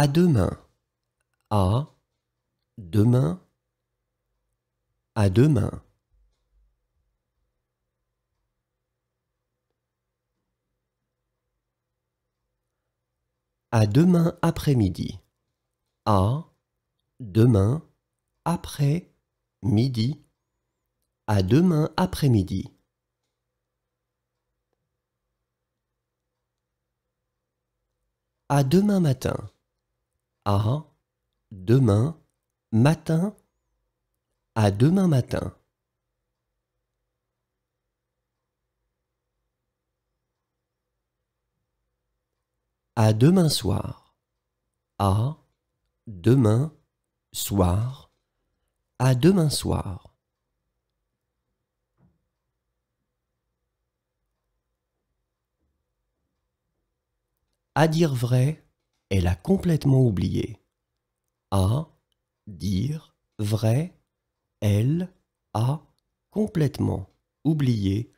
À demain. À demain. À demain. À demain après-midi. À demain après-midi. À demain après-midi. À demain matin. À demain matin. À demain matin. À demain soir. À demain soir. À demain soir. À dire vrai, elle a complètement oublié. À dire vrai, elle a complètement oublié.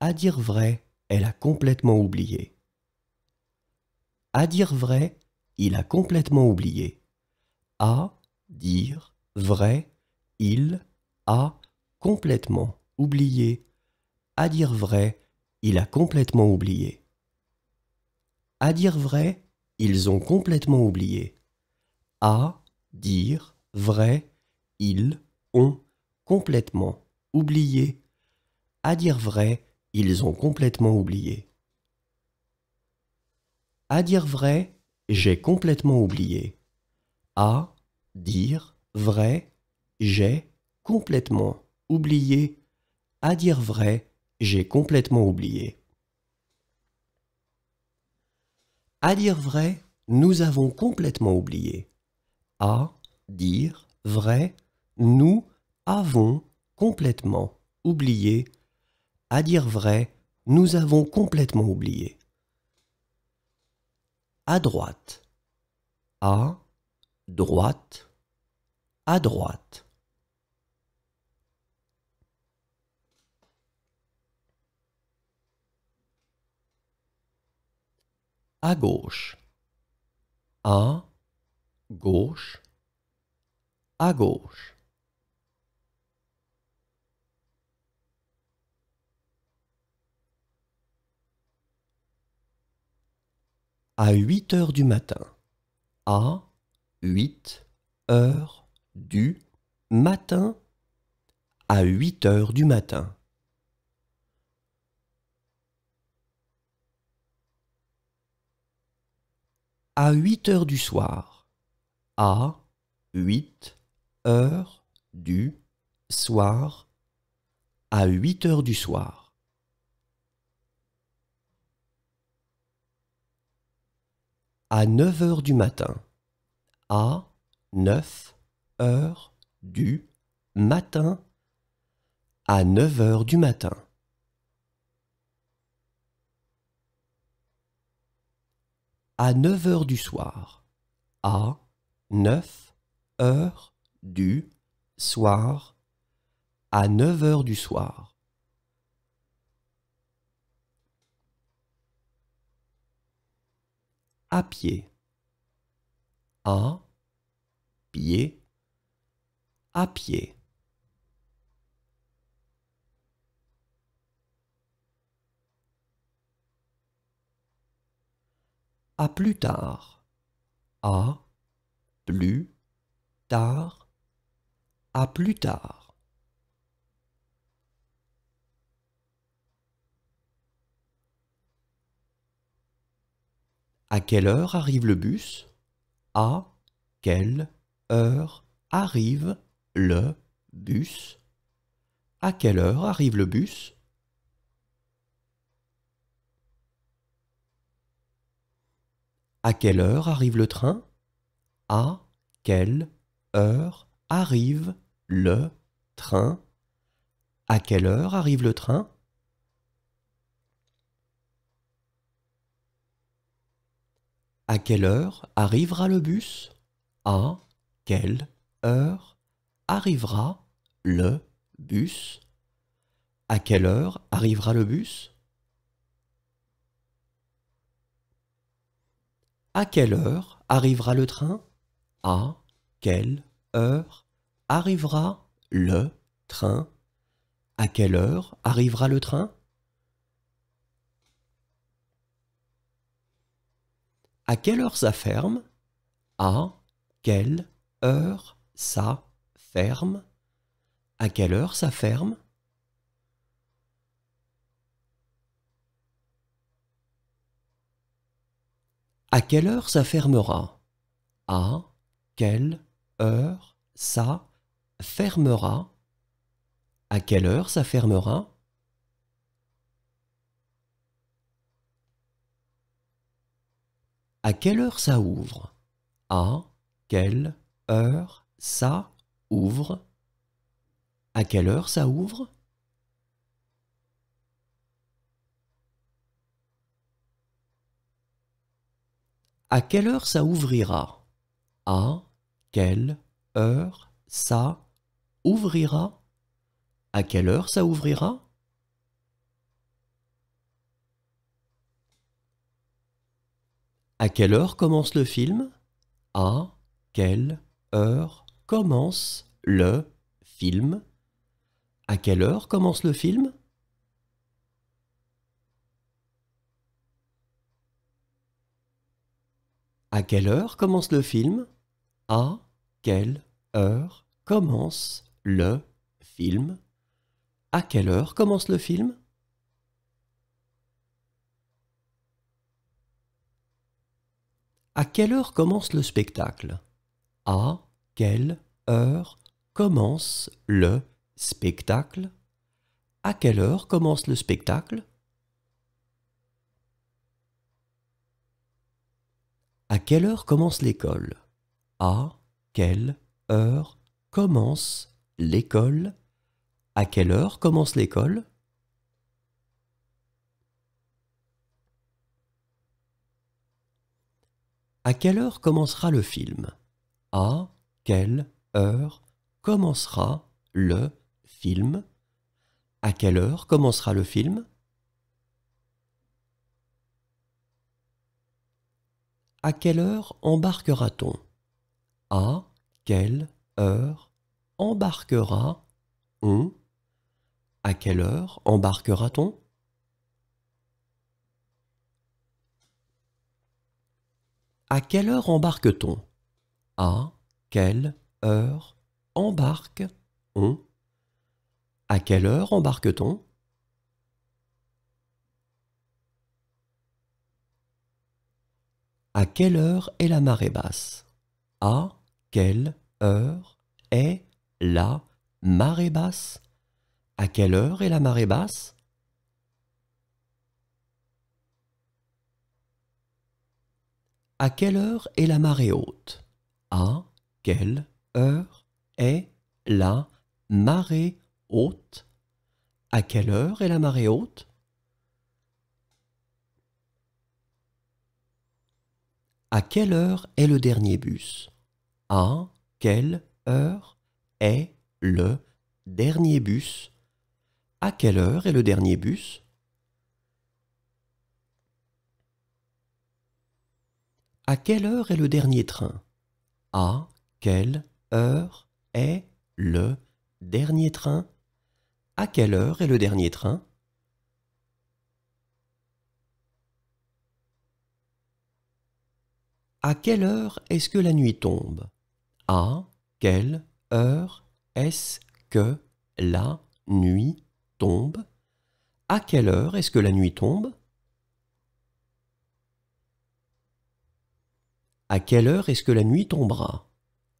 À dire vrai, elle a complètement oublié. À dire vrai, il a complètement oublié. À dire vrai, il a complètement oublié. À dire vrai, il a complètement oublié. À dire vrai, ils ont complètement oublié. À dire vrai, ils ont complètement oublié. À dire vrai, ils ont complètement oublié. À dire vrai, j'ai complètement oublié. À dire vrai, j'ai complètement oublié. À dire vrai, j'ai complètement oublié. À dire vrai, nous avons complètement oublié. À dire vrai, nous avons complètement oublié. À dire vrai, nous avons complètement oublié. À droite. À droite. À droite. À gauche. À gauche. À gauche. À 8 heures du matin. À 8 heures du matin. À 8 heures du matin. À 8 heures du soir. À 8 heures du soir. À 8 heures du soir. À 9 heures du matin. À 9 heures du matin. À 9 heures du matin. À 9 heures du soir. À 9 heures du soir. À 9 heures du soir. À pied. À pied. À pied. À plus tard. À plus tard. À plus tard. À quelle heure arrive le bus? À quelle heure arrive le bus? À quelle heure arrive le bus? À quelle heure arrive le train? À quelle heure arrive le train? À quelle heure arrive le train? À quelle heure arrivera le bus? À quelle heure arrivera le bus? À quelle heure arrivera le bus? À quelle heure arrivera le train? À quelle heure arrivera le train? À quelle heure arrivera le train? À quelle heure ça ferme? À quelle heure ça ferme? À quelle heure ça ferme? À quelle heure ça fermera? À quelle heure ça fermera? À quelle heure ça fermera? À quelle heure ça ouvre? À quelle heure ça ouvre? À quelle heure ça ouvre? À quelle heure ça ouvrira? À quelle heure ça ouvrira? À quelle heure ça ouvrira? À quelle heure commence le film? À quelle heure commence le film? À quelle heure commence le film? À quelle heure commence le film? À quelle heure commence le film? À quelle heure commence le film? À quelle heure commence le spectacle? À quelle heure commence le spectacle? À quelle heure commence le spectacle? À quelle heure commence l'école? À quelle heure commence l'école? À quelle heure commence l'école? À quelle heure commencera le film? À quelle heure commencera le film? À quelle heure commencera le film? À quelle heure embarquera-t-on? À quelle heure embarquera-on? À quelle heure embarquera-t-on? À quelle heure embarque-t-on? À quelle heure embarque-on? À quelle heure embarque-t-on? À quelle heure est la marée basse? À quelle heure est la marée basse? À quelle heure est la marée basse? À quelle heure est la marée haute? À quelle heure est la marée haute? À quelle heure est la marée haute? À quelle heure est le dernier bus? À quelle heure est le dernier bus? À quelle heure est le dernier bus? À quelle heure est le dernier train? À quelle heure est le dernier train? À quelle heure est le dernier train? À quelle heure est-ce que la nuit tombe? À quelle heure est-ce que la nuit tombe? À quelle heure est-ce que la nuit tombe? À quelle heure est-ce que la nuit tombera?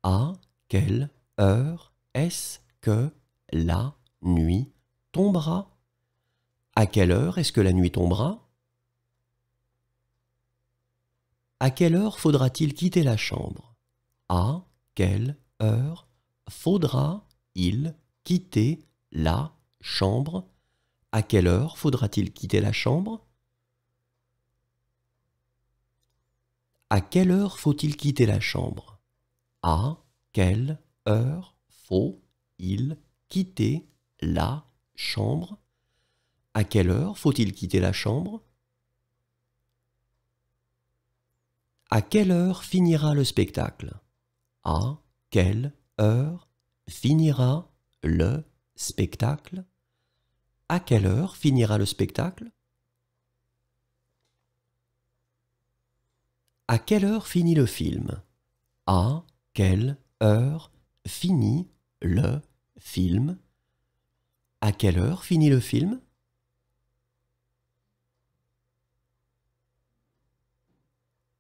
À quelle heure est-ce que la nuit tombera? À quelle heure est-ce que la nuit tombera? À quelle heure faudra-t-il quitter la chambre? À quelle heure faudra-il quitter la chambre? À quelle heure faudra-t-il quitter la chambre? À quelle heure faut-il quitter la chambre? À quelle heure faut-il quitter la chambre? À quelle heure faut-il quitter la chambre? À quelle heure finira le spectacle? À quelle heure finira le spectacle? À quelle heure finira le spectacle? À quelle heure finit le film? À quelle heure finit le film? À quelle heure finit le film?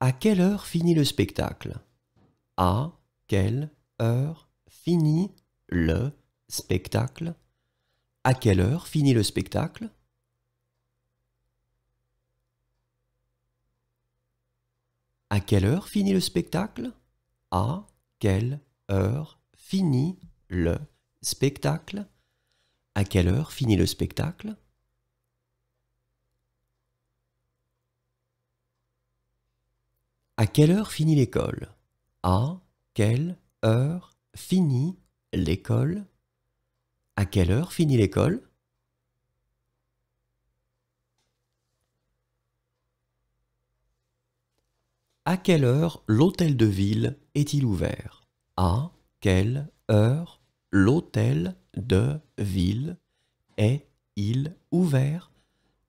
À quelle heure finit le spectacle? À quelle heure finit le spectacle? À quelle heure finit le spectacle? À quelle heure finit le spectacle? À quelle heure finit le spectacle? À quelle heure finit le spectacle? À quelle heure finit l'école? À quelle heure finit l'école? À quelle heure finit l'école? À quelle heure l'hôtel de ville est-il ouvert? À quelle heure l'hôtel de ville est-il ouvert?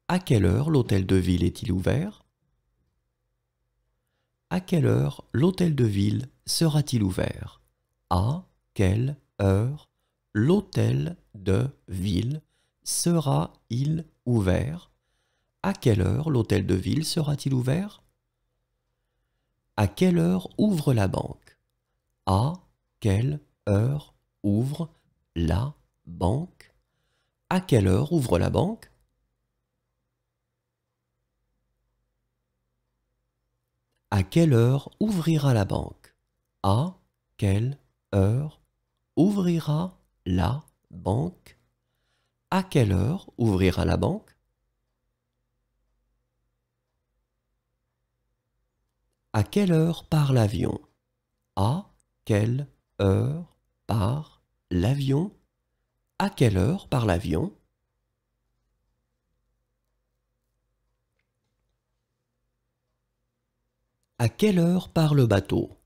À quelle heure l'hôtel de ville est-il ouvert? À quelle heure l'hôtel de ville sera-t-il ouvert? À quelle heure l'hôtel de ville sera-il ouvert? À quelle heure l'hôtel de ville sera-t-il ouvert? À quelle heure ouvre la banque? À quelle heure ouvre la banque? À quelle heure ouvre la banque? À quelle heure ouvrira la banque? À quelle heure ouvrira la banque? À quelle heure ouvrira la banque? À quelle heure part l'avion? À quelle heure part l'avion? À quelle heure part l'avion? À quelle heure part le bateau?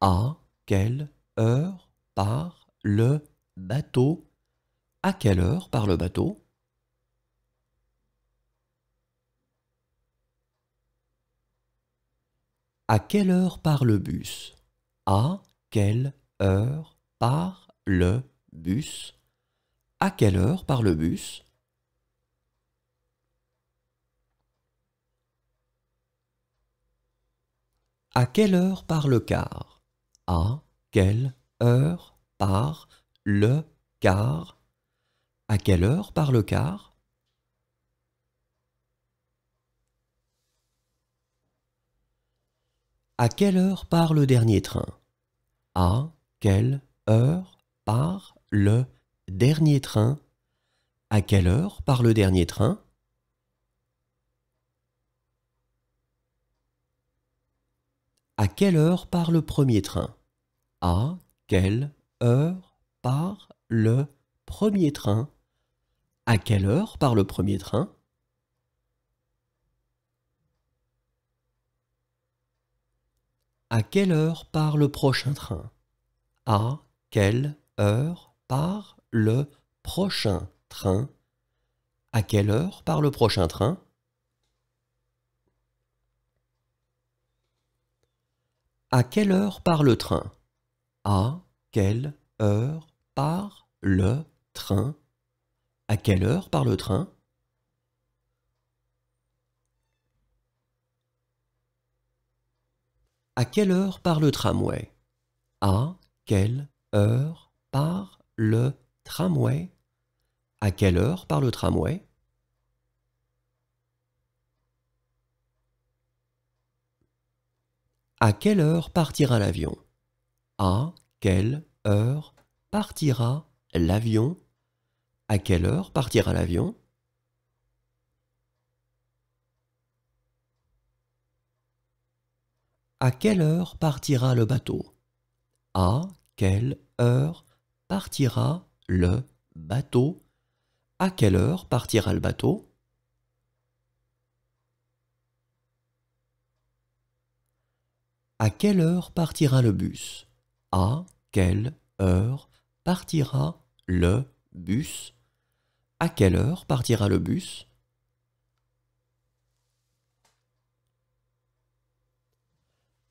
À quelle heure part le bateau? À quelle heure part le bateau? À quelle heure part le bus? À quelle heure part le bus? À quelle heure part le bus? À quelle heure part le car? À quelle heure part le car? À quelle heure part le car? À quelle heure part le dernier train? À quelle heure part le dernier train? À quelle heure part le dernier train? À quelle heure part le premier train? À quelle heure part le premier train? À quelle heure part le premier train? À quelle heure part le prochain train? À quelle heure part le prochain train? À quelle heure part le prochain train? À quelle heure part le train? À quelle heure part le train? À quelle heure part le train? À quelle heure part le tramway? À quelle heure part le tramway? À quelle heure part le tramway? À quelle heure partira l'avion? À quelle heure partira l'avion? À quelle heure partira l'avion? À quelle heure partira le bateau? À quelle heure partira le bateau? À quelle heure partira le bateau? À quelle heure partira le bus? À quelle heure partira le bus? À quelle heure partira le bus?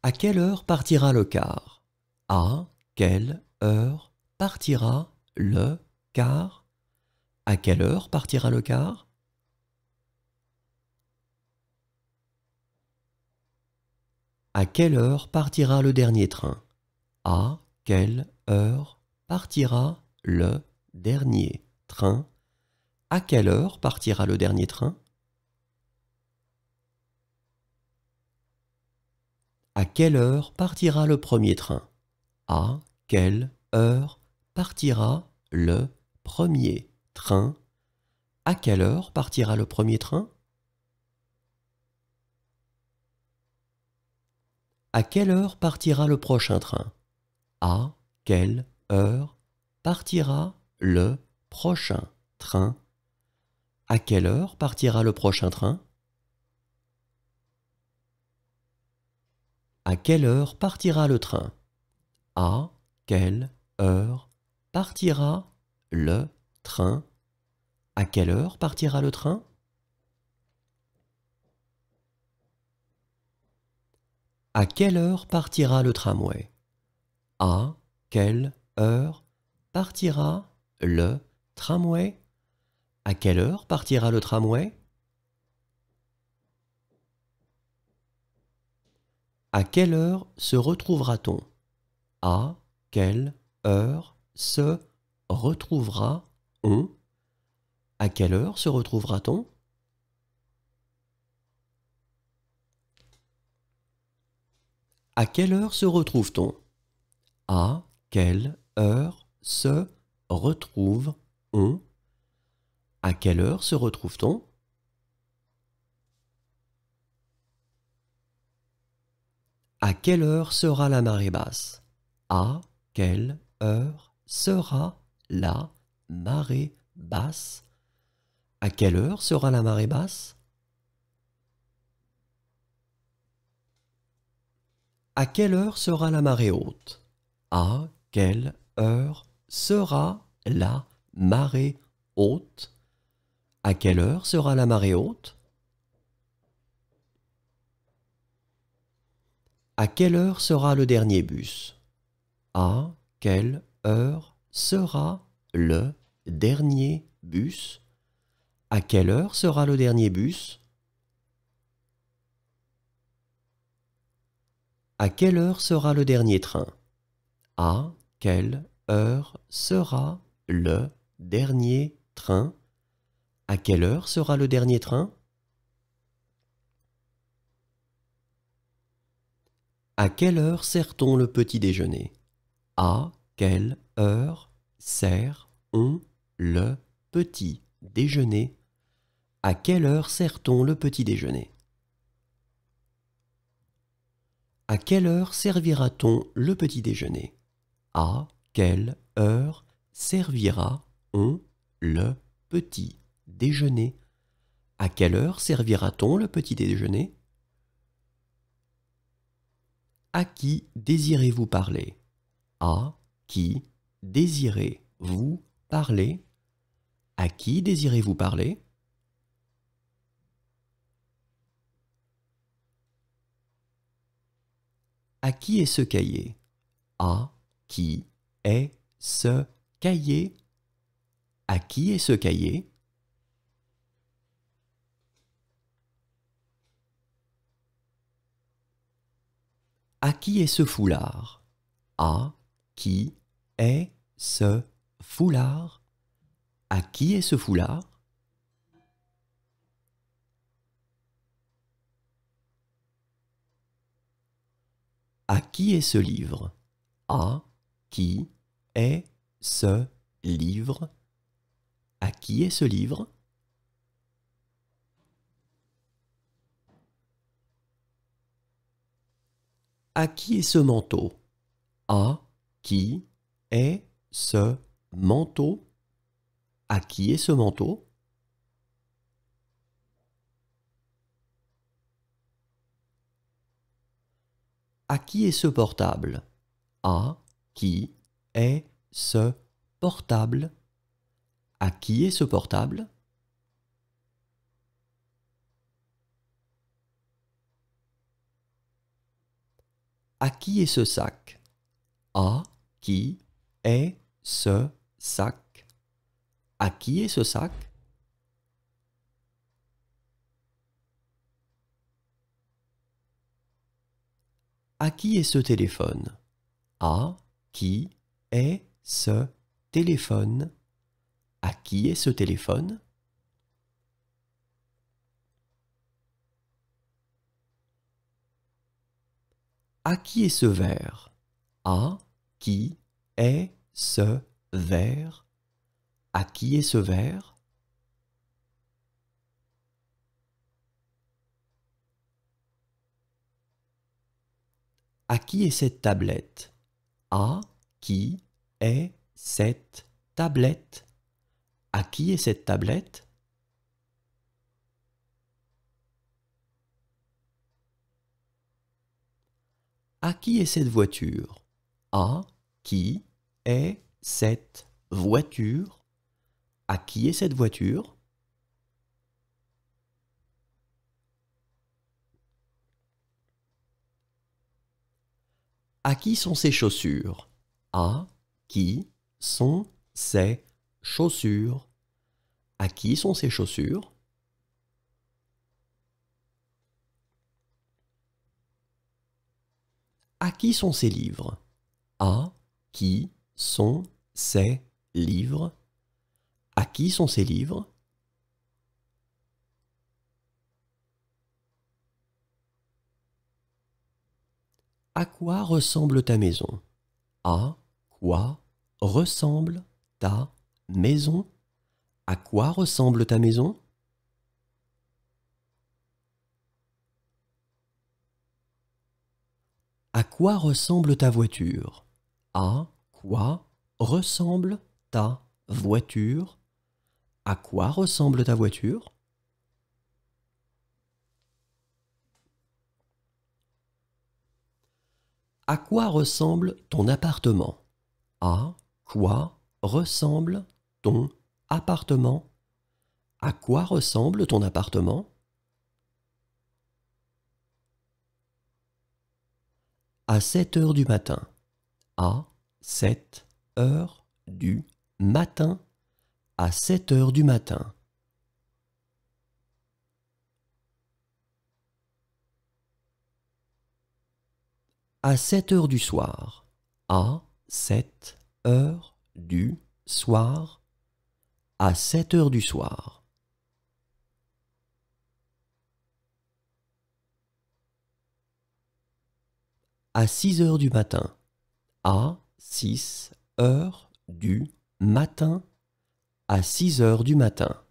À quelle heure partira le car? À quelle heure partira le car? À quelle heure partira le car? À quelle heure partira le dernier train? À quelle heure partira le dernier train? À quelle heure partira le dernier train? À quelle heure partira le premier train? À quelle heure partira le premier train? À quelle heure partira le premier train? À quelle heure partira le prochain train? À quelle heure partira le prochain train? À quelle heure partira le prochain train? À quelle heure partira le train? À quelle heure partira le train? À quelle heure partira le train? À quelle heure partira le tramway? À quelle heure partira le tramway? À quelle heure partira le tramway? À quelle heure se retrouvera-t-on? À quelle heure se retrouvera-on? À quelle heure se retrouvera-t-on? À quelle heure se retrouve-t-on? À quelle heure se retrouve-on? À quelle heure se retrouve-t-on? À quelle heure sera la marée basse? À quelle heure sera la marée basse? À quelle heure sera la marée basse? À quelle heure sera la marée haute? À quelle heure sera la marée haute? À quelle heure sera la marée haute? À quelle heure sera le dernier bus? À quelle heure sera le dernier bus? À quelle heure sera le dernier bus? À quelle heure sera le dernier train? À quelle heure sera le dernier train? À quelle heure sera le dernier train? À quelle heure sert-on le petit déjeuner? À quelle heure sert-on le petit déjeuner? À quelle heure sert-on le petit déjeuner? À quelle heure servira-t-on le petit déjeuner? À quelle heure servira-on le petit déjeuner? À quelle heure servira-t-on le petit déjeuner? À qui désirez-vous parler? À qui désirez-vous parler? À qui désirez-vous parler? À qui est ce cahier? À qui est ce cahier? À qui est ce cahier? À qui est ce foulard? À qui est ce foulard? À qui est ce foulard? À qui est ce livre? À qui est ce livre? À qui est ce livre? À qui est ce manteau? À qui est ce manteau? À qui est ce manteau? À qui est ce portable? À qui est ce portable? À qui est ce portable? À qui est ce sac? À qui est ce sac? À qui est ce sac? À qui est ce téléphone? À qui est ce téléphone? À qui est ce téléphone? À qui est ce verre? À qui est ce verre? À qui est ce verre? À qui est cette tablette? À qui est cette tablette? À qui est cette tablette? À qui est cette voiture? À qui est cette voiture? À qui est cette voiture? À qui sont ces chaussures? À qui sont ces chaussures? À qui sont ces chaussures? À qui sont ces livres? À qui sont ces livres? À qui sont ces livres? À quoi ressemble ta maison? À quoi ressemble ta maison? À quoi ressemble ta maison? À quoi ressemble ta voiture? À quoi ressemble ta voiture? À quoi ressemble ta voiture? À quoi ressemble ton appartement? À quoi ressemble ton appartement? À quoi ressemble ton appartement? À 7 heures du matin. À 7 heures du matin. À 7 heures du matin. À 7 heures du soir. À 7 heures du soir. À 7 heures du soir. À 6 heures du matin. À 6 heures du matin. À 6 heures du matin.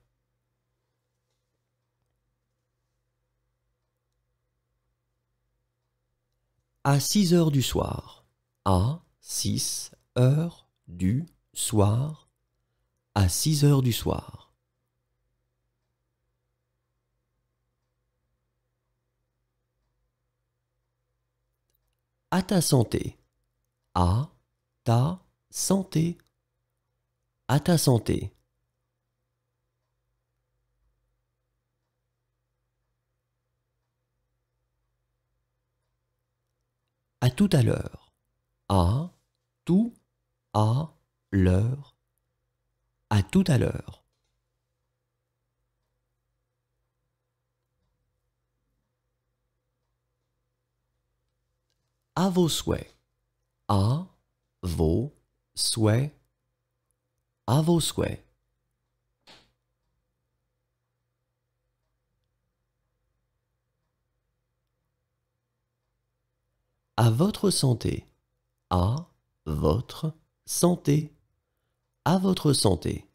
À 6 heures du soir. À 6 heures du soir. À 6 heures du soir. À ta santé. À ta santé. À ta santé. À tout à l'heure. À tout à l'heure. À tout à l'heure. À vos souhaits. À vos souhaits. À vos souhaits. À votre santé. À votre santé. À votre santé.